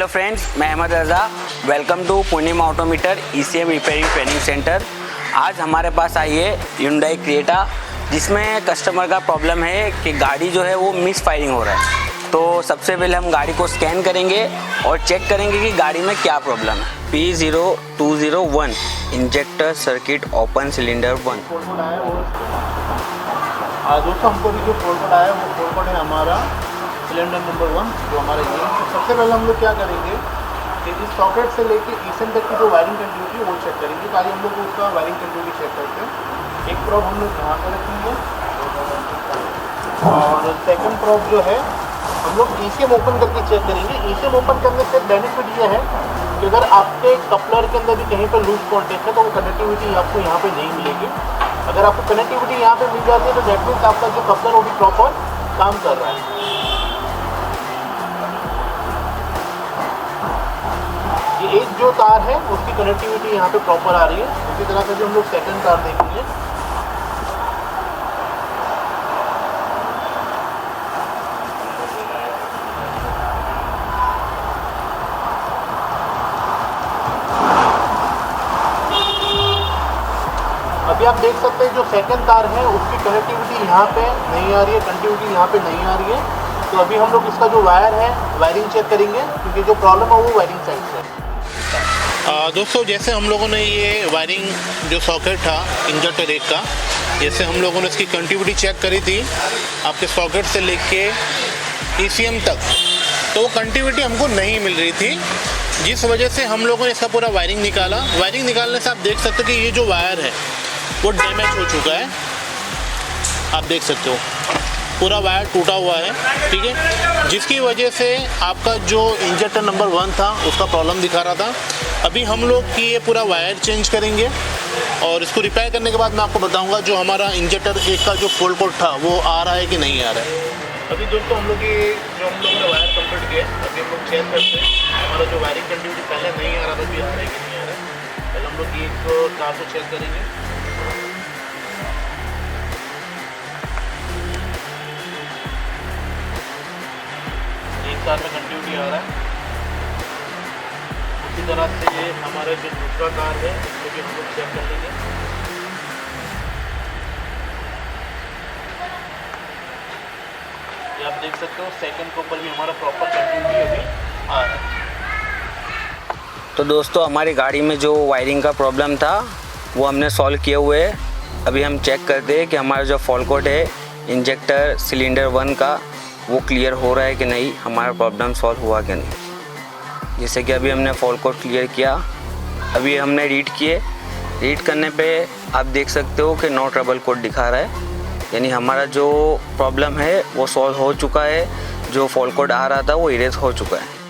Hello friends, मैं Ahmed Raza. Welcome to Purnima autometer ECM repairing training centre. आज हमारे पास आई है Hyundai क्रेटा, जिसमें कस्टमर का प्रॉब्लम है कि गाड़ी जो है वो मिस फायरिंग हो रहा है। तो सबसे पहले हम गाड़ी को स्कैन करेंगे और चेक करेंगे कि गाड़ी में क्या प्रॉब्लम है। P0201 injector circuit open cylinder 1। दोस्तों, हमको भी जो फोल्ड कोड आया है वो फोल्ड कोड है हमारा सिलेंडर नंबर 1 जो हमारा ये है। तो सबसे पहले हम लोग क्या करेंगे कि इस सॉकेट से लेके ECM तक की जो वायरिंग कंटिन्यूटी है वो चेक करेंगे। तो आज हम लोग उसका वायरिंग कंटिन्यूटी चेक करते हैं। एक प्रॉब हम लोग यहाँ पे रखेंगे और सेकंड प्रॉब जो है हम लोग ECM ओपन करके चेक करेंगे। ECM ओपन करने से बेनिफिट ये है कि अगर आपके कपलर के अंदर भी कहीं पर लूज कॉन्टेक्ट है तो वो कनेक्टिविटी आपको यहाँ पे नहीं मिलेगी। अगर आपको कनेक्टिविटी यहाँ पे मिल जाती है तो दैट मीन्स आपका जो कपलर वो भी प्रॉपर काम कर रहा है। ये एक जो तार है उसकी कनेक्टिविटी यहाँ पे प्रॉपर आ रही है। उसी तरह से जो हम लोग सेकंड तार देखेंगे, अभी आप देख सकते हैं जो सेकंड तार है उसकी कनेक्टिविटी यहाँ पे नहीं आ रही है, कंटिन्यूटी यहाँ पे नहीं आ रही है। तो अभी हम लोग इसका जो वायर है वायरिंग चेक करेंगे, क्योंकि जो प्रॉब्लम है वो वायरिंग साइड से है। दोस्तों, जैसे हम लोगों ने ये वायरिंग जो सॉकेट था इंजेक्टर एक का, जैसे हम लोगों ने इसकी कंटिन्यूटी चेक करी थी आपके सॉकेट से लेके ECM तक, तो वो कंटिन्यूटी हमको नहीं मिल रही थी, जिस वजह से हम लोगों ने इसका पूरा वायरिंग निकाला। वायरिंग निकालने से आप देख सकते हो कि ये जो वायर है वो डैमेज हो चुका है। आप देख सकते हो पूरा वायर टूटा हुआ है, ठीक है, जिसकी वजह से आपका जो इंजेक्टर नंबर 1 था उसका प्रॉब्लम दिखा रहा था। अभी हम लोग की ये पूरा वायर चेंज करेंगे और इसको रिपेयर करने के बाद मैं आपको बताऊंगा जो हमारा इंजेक्टर एक का जो फोल्ड कोड था वो आ रहा है कि नहीं आ रहा है। अभी दोस्तों हम लोग ये जो हम लोगों ने वायर कंप्लीट किया, अभी हम लोग चेक करते हैं हमारा जो वायरिंग कंटिन्यूटी पहले नहीं आ रहा था, अभी आ रहा है कि नहीं आ रहा है। पहले हम लोग ये तार को चेक करेंगे। तार में कंटिन्यूटी आ रहा है। उसी तरह से हमारा जो दूसरा तार है उसको भी हम लोग चेक कर लेंगे। ये आप देख सकते हो सेकंड के ऊपर भी हमारा प्रॉपर कंटिन्यूटी अभी आ रहा है। तो दोस्तों, हमारी गाड़ी में जो वायरिंग का प्रॉब्लम था वो हमने सॉल्व किए हुए है। अभी हम चेक करते हैं कि हमारा जो फॉल्ट कोड है इंजेक्टर सिलेंडर 1 का वो क्लियर हो रहा है कि नहीं, हमारा प्रॉब्लम सॉल्व हुआ कि नहीं। जैसे कि अभी हमने फॉल्ट कोड क्लियर किया, अभी हमने रीड किए। रीड करने पे आप देख सकते हो कि नो ट्रबल कोड दिखा रहा है, यानी हमारा जो प्रॉब्लम है वो सॉल्व हो चुका है। जो फॉल्ट कोड आ रहा था वो इरेज हो चुका है।